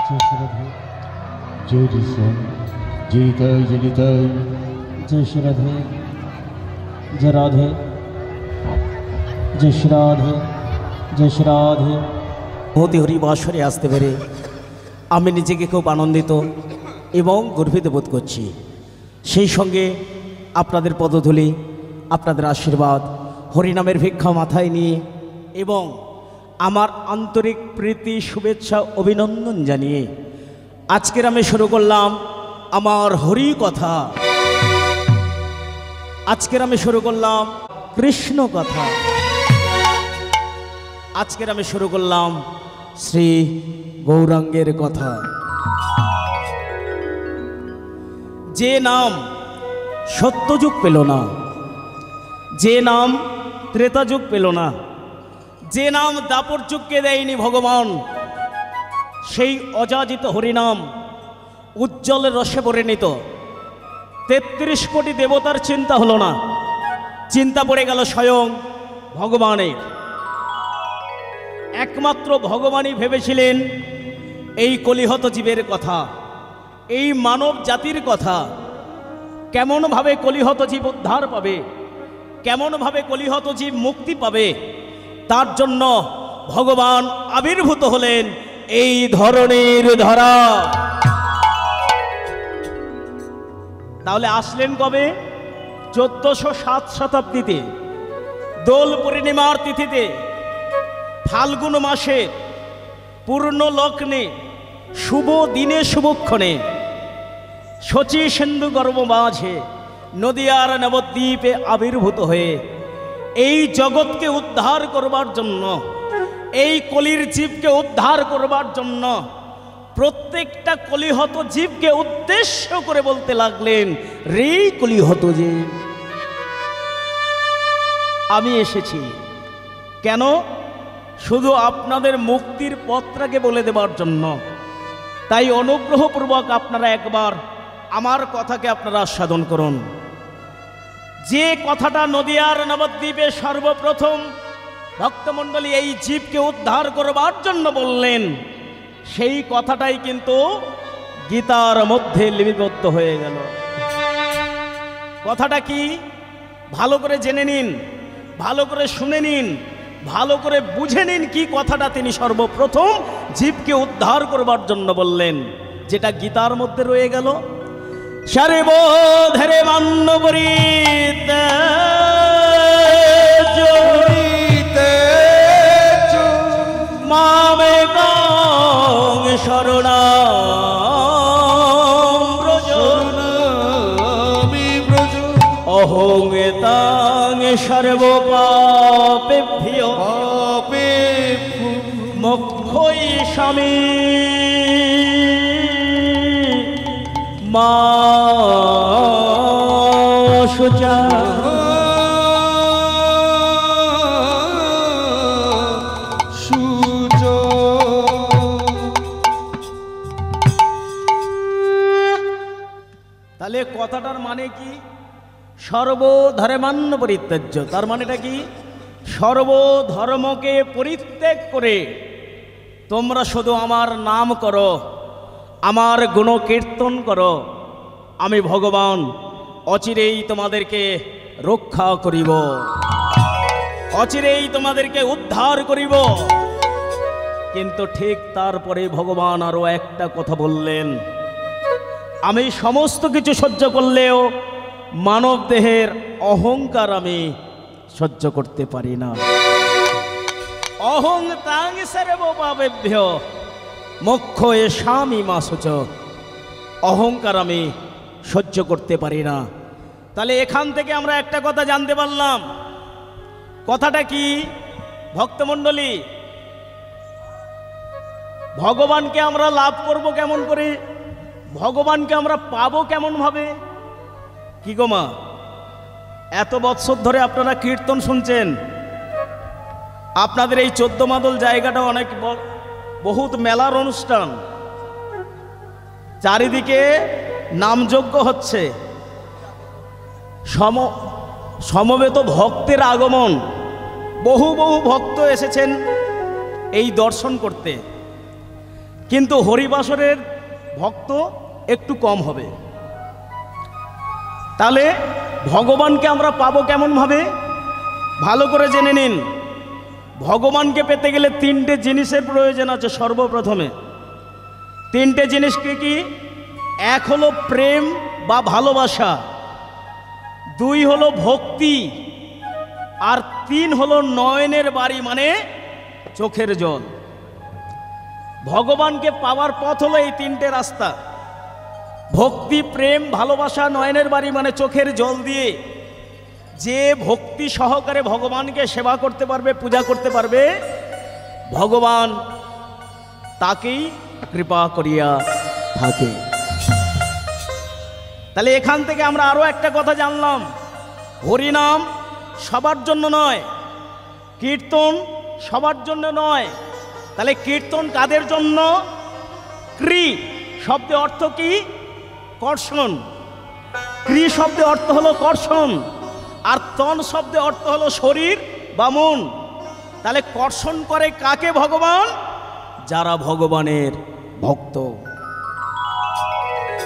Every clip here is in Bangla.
जय श्री राधे, जय जिसम, जय ताई जय निताई, जय श्री राधे, जय राधे, जय श्री राधे, जय श्री राधे। मोदी हरि बासरे आसते पेरे आमी निजेके खूब आनंदित एवं गर्वित बोध करছি। সেই সঙ্গে আপনাদের পদধূলি, আপনাদের আশীর্বাদ, হরিনামের ভিক্ষা মাথায় নিয়ে এবং আমার আন্তরিক প্রীতি শুভেচ্ছা অভিনন্দন জানিয়ে আজকের আমি শুরু করলাম আমার হরি কথা। আজকের আমি শুরু করলাম কৃষ্ণ কথা। আজকের আমি শুরু করলাম শ্রী গৌরাঙ্গের কথা। যে নাম সত্যযুগ পেল না, যে নাম ত্রেতাযুগ পেল না, যে নাম দাপর যুগকে দেয়নি ভগবান, সেই অযাচিত হরিনাম উজ্জ্বলের রসে পরিণত। ৩৩ কোটি দেবতার চিন্তা হলো না, চিন্তা পড়ে গেল স্বয়ং ভগবানের। একমাত্র ভগবানই ভেবেছিলেন এই কলিহত জীবের কথা, এই মানব জাতির কথা। কেমনভাবে কলিহত জীব উদ্ধার পাবে, কেমনভাবে কলিহত জীব মুক্তি পাবে, তার জন্য ভগবান আবির্ভূত হলেন এই ধরনের ধরা। তাহলে আসলেন কবে? 1407 শতাব্দীতে দোল পূর্ণিমার তিথিতে, ফাল্গুন মাসের পূর্ণ লগ্নে, শুভ দিনে শুভক্ষণে, শচী সিন্ধু গর্ভ মাঝে নদিয়ার নবদ্বীপে আবির্ভূত হয়ে এই জগৎকে উদ্ধার করবার জন্য, এই কলির জীবকে উদ্ধার করবার জন্য প্রত্যেকটা কলিহত জীবকে উদ্দেশ্য করে বলতে লাগলেন, রে কলিহত জীব, আমি এসেছি। কেন? শুধু আপনাদের মুক্তির পথটাকে বলে দেবার জন্য। তাই অনুগ্রহপূর্বক আপনারা একবার আমার কথাকে আপনারা আস্বাদন করুন। যে কথাটা নদিয়ার নবদ্বীপে সর্বপ্রথম ভক্তমণ্ডলী এই জীবকে উদ্ধার করবার জন্য বললেন, সেই কথাটাই কিন্তু গীতার মধ্যে লিপিবদ্ধ হয়ে গেল। কথাটা কি? ভালো করে জেনে নিন, ভালো করে শুনে নিন, ভালো করে বুঝে নিন কি কথাটা তিনি সর্বপ্রথম জীবকে উদ্ধার করবার জন্য বললেন, যেটা গীতার মধ্যে রয়ে গেল। সর্বধরে মান্য করিতে মামেকং শরণাম ব্রজ অহং তাং সর্বপাপেভ্যো মোক্ষয়িষ্যামি মা শুচা। তাহলে কথাটার মানে কি? সর্বধর্মান্য পরিত্যাজ্য। তার মানেটা কি? সর্বধর্মকে পরিত্যাগ করে তোমরা শুধু আমার নাম করো, আমার গুণ কীর্তন করো। আমি ভগবান অচিরেই তোমাদেরকে রক্ষা করিব, অচিরেই তোমাদেরকে উদ্ধার করিব। কিন্তু ঠিক তারপরে ভগবান আরো একটা কথা বললেন, আমি সমস্ত কিছু সহ্য করলেও মানব দেহের অহংকার আমি সহ্য করতে পারি না। অহং তাং সর্বপাপেভ্যো মোক্ষয়িষ্যামি মা শুচা। অহংকার আমি সহ্য করতে পারি না। তাহলে এখান থেকে আমরা একটা কথা জানতে পারলাম। কথাটা কি ভক্তমণ্ডলী? ভগবানকে আমরা লাভ করব কেমন করে? ভগবানকে আমরা পাবো কেমন ভাবে? কি গো মা, এত বৎসর ধরে আপনারা কীর্তন শুনছেন, আপনাদের এই 14 মাদল জায়গাটা অনেক বহুত মেলার অনুষ্ঠান, চারিদিকে নামযজ্ঞ হচ্ছে, সমবেত ভক্তের আগমন, বহু বহু ভক্ত এসেছেন এই দর্শন করতে। কিন্তু হরিবাসরের ভক্ত একটু কম হবে। তাহলে ভগবানকে আমরা পাবো কেমনভাবে? ভালো করে জেনে নিন। ভগবানকে পেতে গেলে তিনটে জিনিসের প্রয়োজন আছে। সর্বপ্রথমে তিনটে জিনিস কি কি? এক হলো প্রেম বা ভালোবাসা, দুই হলো ভক্তি, আর তিন হলো নয়নের বাড়ি মানে চোখের জল। ভগবানকে পাওয়ার পথ হলো এই তিনটে রাস্তা, ভক্তি, প্রেম, ভালোবাসা, নয়নের বাড়ি মানে চোখের জল দিয়ে যে ভক্তি সহকারে ভগবানকে সেবা করতে পারবে, পূজা করতে পারবে, ভগবান তাকেই কৃপা করিয়া থাকে। তাহলে এখান থেকে আমরা আরো একটা কথা জানলাম, হরিনাম সবার জন্য নয়, কীর্তন সবার জন্য নয়। তাহলে কীর্তন কাদের জন্য? ক্রি শব্দে অর্থ কি? কর্ষণ। ক্রি শব্দে অর্থ হলো কর্ষণ, আর তন শব্দে অর্থ হলো শরীর বা মন। তাহলে কর্ষণ করে কাকে? ভগবান, যারা ভগবানের ভক্ত।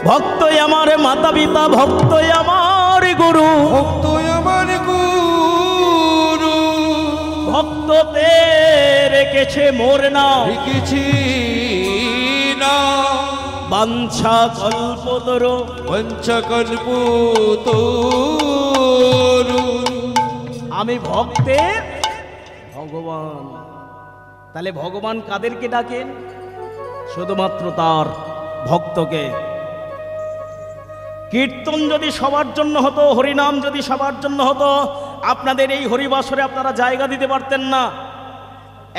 ভক্তই আমার মাতা পিতা, ভক্তই আমার গুরু, ভক্তই আমার গুরু, ভক্ততে রেখেছে মোর নাম, রেখেছি না বাঞ্ছা কল্পতরু, বাঞ্ছা কল্পতরু। আমি ভক্তের ভগবান। তাহলে ভগবান কাদেরকে ডাকেন? শুধুমাত্র তার ভক্তকে। কীর্তন যদি সবার জন্য হতো, হরিনাম যদি সবার জন্য হতো, আপনাদের এই হরিবাসরে আপনারা জায়গা দিতে পারতেন না।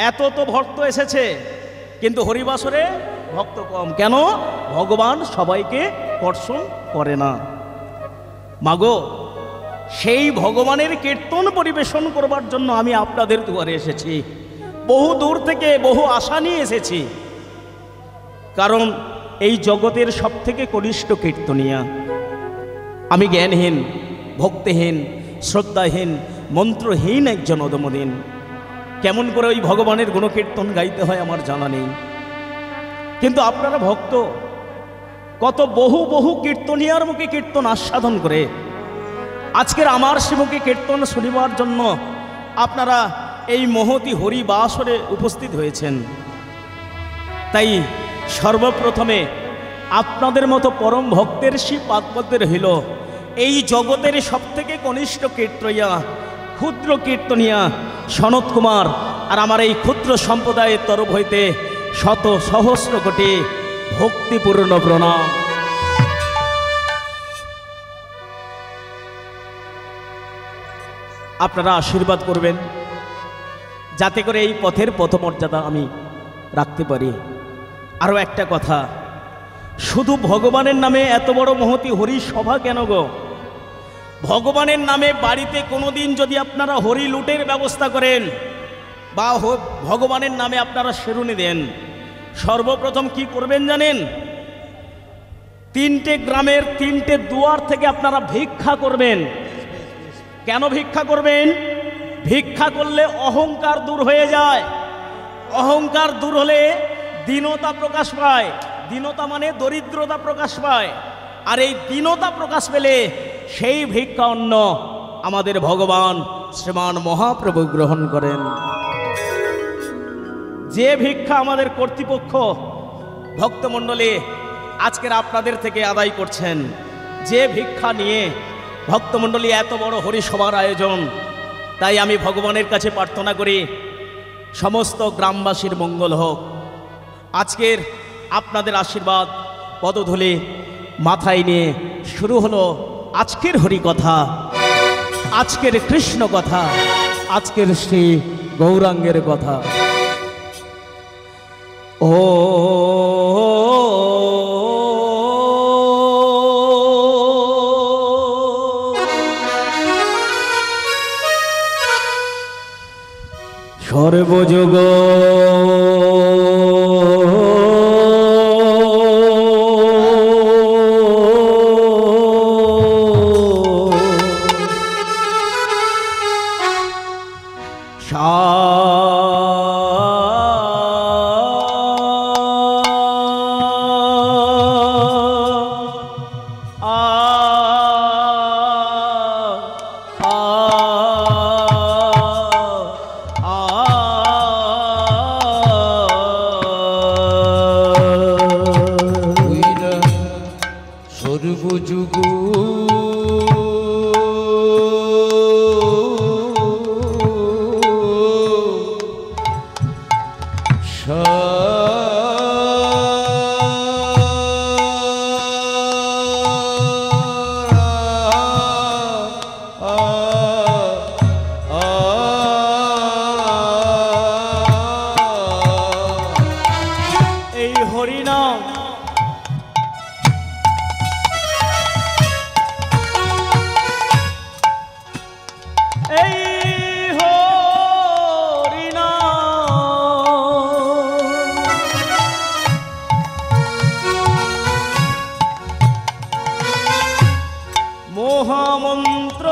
এত তো ভক্ত এসেছে, কিন্তু হরিবাসরে ভক্ত কম কেন? ভগবান সবাইকে কর্ষণ করে না। মাগো, সেই ভগবানের কীর্তন পরিবেশন করবার জন্য আমি আপনাদের দুয়ারে এসেছি। বহু দূর থেকে বহু আশা নিয়ে এসেছি, কারণ এই জগতের সব থেকে কনিষ্ঠ কীর্তনিয়া। আমি জ্ঞানহীন, ভক্তিহীন, শ্রদ্ধাহীন, মন্ত্রহীন একজন অদমদিন। কেমন করে ওই ভগবানের গুণকীর্তন গাইতে হয় আমার জানা নেই, কিন্তু আপনারা ভক্ত। কত বহু বহু কীর্তনিয়ার মুখে কীর্তন আস্বাদন করে আজকের আমার শ্রীমুখী কীর্তন শুনিবার জন্য আপনারা এই মহতি হরিবাসরে উপস্থিত হয়েছেন। তাই সর্বপ্রথমে আপনাদের মতো পরম ভক্তের শ্রী পাদপদ্মে রহিল এই জগতের সবথেকে কনিষ্ঠ কীর্তনিয়া, ক্ষুদ্র কীর্তনিয়া সনত কুমার, আর আমার এই ক্ষুদ্র সম্প্রদায়ের তরফ হইতে শত সহস্র কোটি ভক্তিপূর্ণ প্রণাম। আপনারা আশীর্বাদ করবেন যাতে করে এই পথের পথমর্যাদা আমি রাখতে পারি। আরও একটা কথা, শুধু ভগবানের নামে এত বড় মহতি হরি সভা কেন গো? ভগবানের নামে বাড়িতে কোনোদিন যদি আপনারা হরি লুটের ব্যবস্থা করেন বা ভগবানের নামে আপনারা শেরুনি দেন, সর্বপ্রথম কি করবেন জানেন? তিনটে গ্রামের তিনটে দুয়ার থেকে আপনারা ভিক্ষা করবেন। কেন ভিক্ষা করবেন? ভিক্ষা করলে অহংকার দূর হয়ে যায়। অহংকার দূর হলে দীনতা প্রকাশ পায়। দীনতা মানে দরিদ্রতা প্রকাশ পায়। আর এই দীনতা প্রকাশ পেলে সেই ভিক্ষা অন্ন আমাদের ভগবান শ্রীমান মহাপ্রভু গ্রহণ করেন। যে ভিক্ষা আমাদের কর্তৃপক্ষ ভক্তমণ্ডলী আজকের আপনাদের থেকে আদায় করছেন, যে ভিক্ষা নিয়ে ভক্তমণ্ডলী এত বড় হরিসভার আয়োজন, তাই আমি ভগবানের কাছে প্রার্থনা করি সমস্ত গ্রামবাসীর মঙ্গল হোক। আজকের আপনাদের আশীর্বাদ পদধূলি মাথায় নিয়ে শুরু হলো আজকের হরিকথা, আজকের কৃষ্ণ কথা, আজকের শ্রী গৌরাঙ্গের কথা। ও সর্বযুগ যুগ এই হরিনাম এই মহামন্ত্র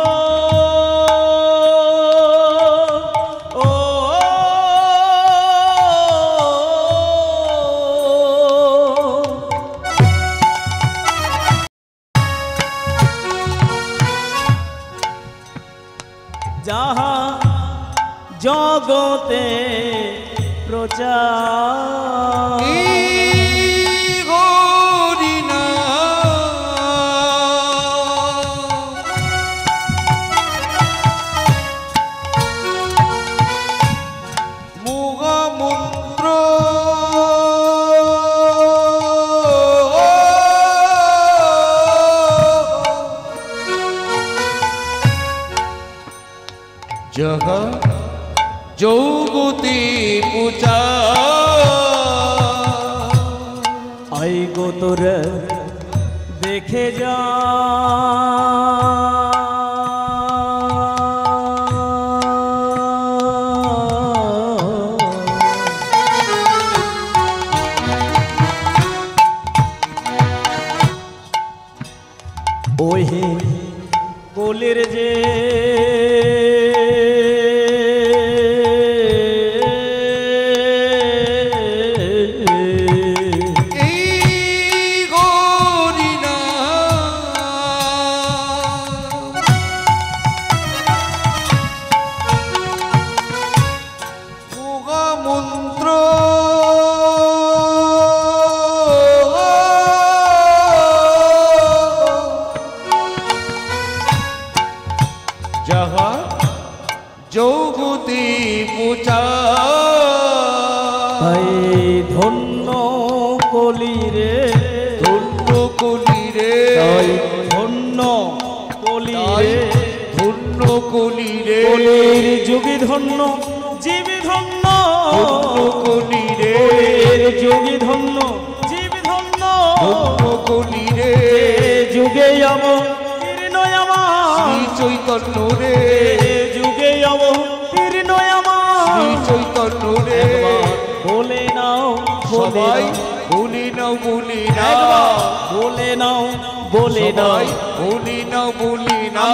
ও যাহা জগতে প্রচার जहाँ जौगति पूजा आई गो तोर देखे जा ओहे बोलेर जे जहाँ जौगति पूजा धन्य कली रे धन्य कली रे धन्य कली रे धन्य कली रे कलिर जुगी धन्य जीवी धन्य कली रे जुगी धन्य जीवी धन्य धन्य कली रे जुगे अवतीर्ण श्री चैतन्य रे जुगे अवतीर्ण श्री चैतन्य रे बोले नाओ सबाई बोली नाओ बोली ना बोले नाओ बोले नाओ बोली नाओ बोली ना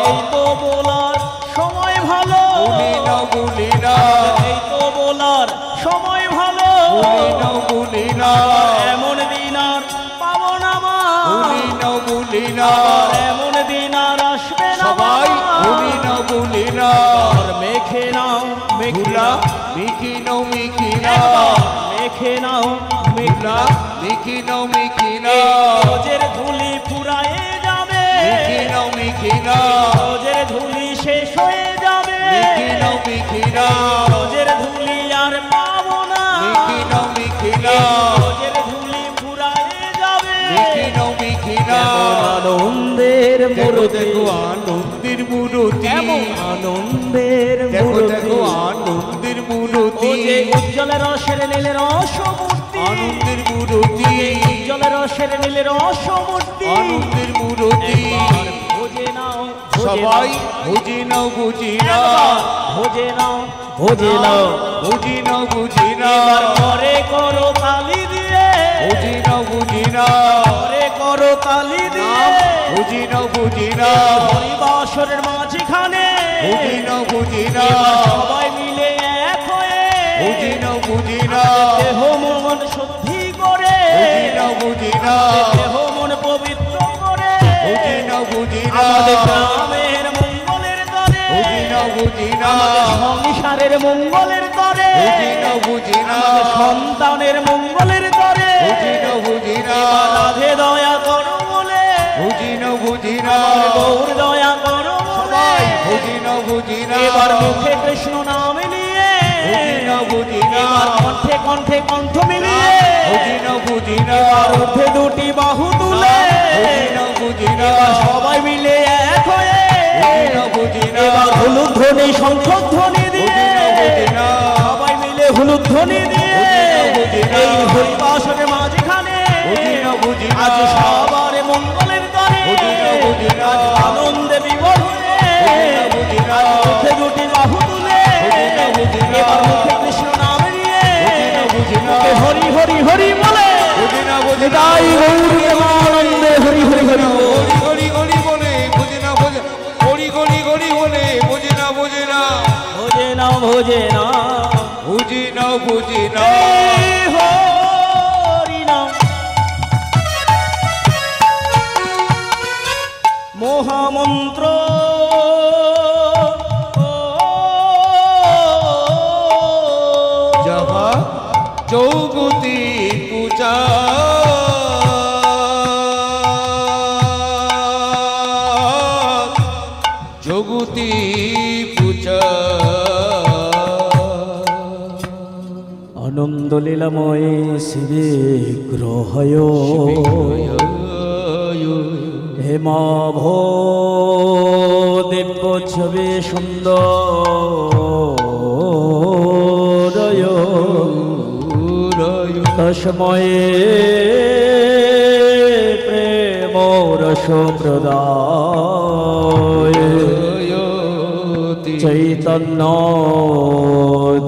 এই তো বলার সময় ভালো बोली नाओ बोली ना এই তো বলার সময় ভালো बोली नाओ बोली ना এমন দিন আর পাবো না মা बोली नाओ बोली ना এমন দিন আর আসবে না सबाई बोली नाओ बोली ना আর মেখে নাও भूला मिकी नाओ मिकी ना মেখে নাও भूला मिकी नाओ मिकी ना রোজের ধুলি ফুরায়ে যাবে मिकी नाओ मिकी ना রোজের ধুলি শেষ হয়ে যাবে मिकी नाओ मिकी ना রোজের ধুলি আর পাবো না मिकी नाओ मिकी ना রোজের ধুলি ফুরায়ে যাবে मिकी नाओ मिकी ना আনন্দের देखो মূর্তি देखो आनंदीर मूर्ति কেমন আনন্দের देखो মূর্তি देखो आनंदीर ও मूर्ति যে উজ্জ্বল রসের নীল রসমূর্তি आनंदीर मूर्ति উজ্জ্বল রসের নীল রসমূর্তি आनंदीर मूर्ति একবার ভোজে নাও सबाई बुझी ना बुझी ना ভোজে নাও ভোজে নাও बुझी ना बुझी ना এবার করে করো তালি দিয়ে बुझी ना बुझी ना করে করো তালি দিয়ে बुझी ना बुझी ना হরিবাসরের মাঝখানে बुझी ना बुझी ना এবার সবাই মিলে এক হয়ে बुझी ना बुझी ना দেহ মন শুদ্ধি করে बुझी ना बुझी ना দেহ মন পবিত্র করে बुझी ना बुझी ना আমাদের গ্রামের মঙ্গলের তরে बुझी ना बुझी ना সংসারের মঙ্গলের তরে बुझी ना बुझी ना সন্তানের মঙ্গলের তরে बुझी ना बुझी ना রাধে দয়া করো বলে बुझी না গৌর দয়া করো সবাই বুঝি না বুঝি না এবার মুখে কৃষ্ণ নাম নিয়ে বুঝি না বুঝি না এবার কণ্ঠে কণ্ঠে কণ্ঠ মিলিয়ে বুঝি না বুঝি না এবার ঊর্ধ্বে দুটি বাহু তুলে বুঝি না বুঝি না এবার সবাই মিলে এক হয়ে বুঝি না বুঝি না এবার হলুদ ধ্বনি শঙ্খ ধ্বনি দিয়ে বুঝি না সবাই মিলে হলুদ ধ্বনি দিয়ে বুঝি না এই হরিবাসরের মাঝখানে বুঝি না বুঝি না আজ সবার মঙ্গলের তরে বুঝি না বুঝি না আজ আনন্দে বিভোর হয়ে বুঝি না আজ মুখে দুটি বাহু তুলে বুঝি না বুঝি না এবার মুখে কৃষ্ণ নাম নিয়ে বুঝি না মুখে হরি হরি হরি বলে বুঝি না বুঝি না তাই গৌরকে আনন্দে হরি হরি হরি বল। গলি গলি বলে বুঝি না বুঝি গলি গলি গলি বলে বুঝি না বুঝি না ভোজে না ভোজে না বুঝি না বুঝি না এই হরি নাম মহামন্ত্র যাহা চৌগতি পূজা জগতি পূজা আনন্দ লীলাময় শিবে গ্রহয় হেমাভ দিব্য ছবি সুন্দর তসময়ে প্রেম রস প্রদায় চৈতন্য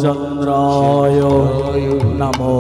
চন্দ্রায় নমো